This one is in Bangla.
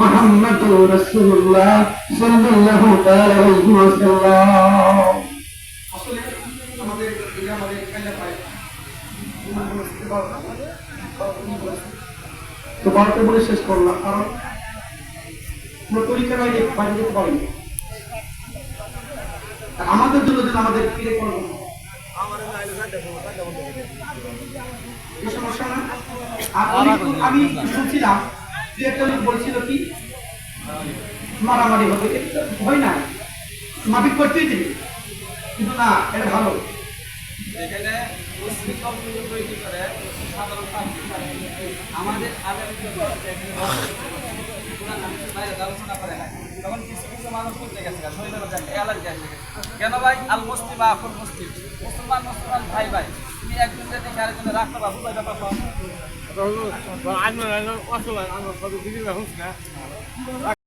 মুহাম্মাদুর রাসূলুল্লাহ সাল্লাল্লাহু তাআলা আলাইহি ওয়াসাল্লাম। আসলে আমাদের কাইলা পায় তো বারোটা বলে শেষ করলাম, কারণ তরিকার বাইরে বাইরে পাইনি আমাদের জন্য যেন আমাদের ফিরে করবো এই সমস্যা না। আর আমি শুনছিলাম যে একটা লোক বলছিল কি মারামারি হবে, হয় না, মাফিক করতেই দিবি, কিন্তু না, এটা ভালো। এখানে তৈরি করে সাধারণ আমাদের আলোচনা করে না, তখন কিছু কিছু মানুষ করতে গেছে শরীরের মধ্যে অ্যালার্জি আসে গেছে। কেন ভাই? আল মুসলিম আখুল মুসলিম, মুসলমান মুসলমান ভাই ভাই, তুমি একজনকে দেখে আরেকজনে রাখতে পারবো বুঝাইতে পারছো।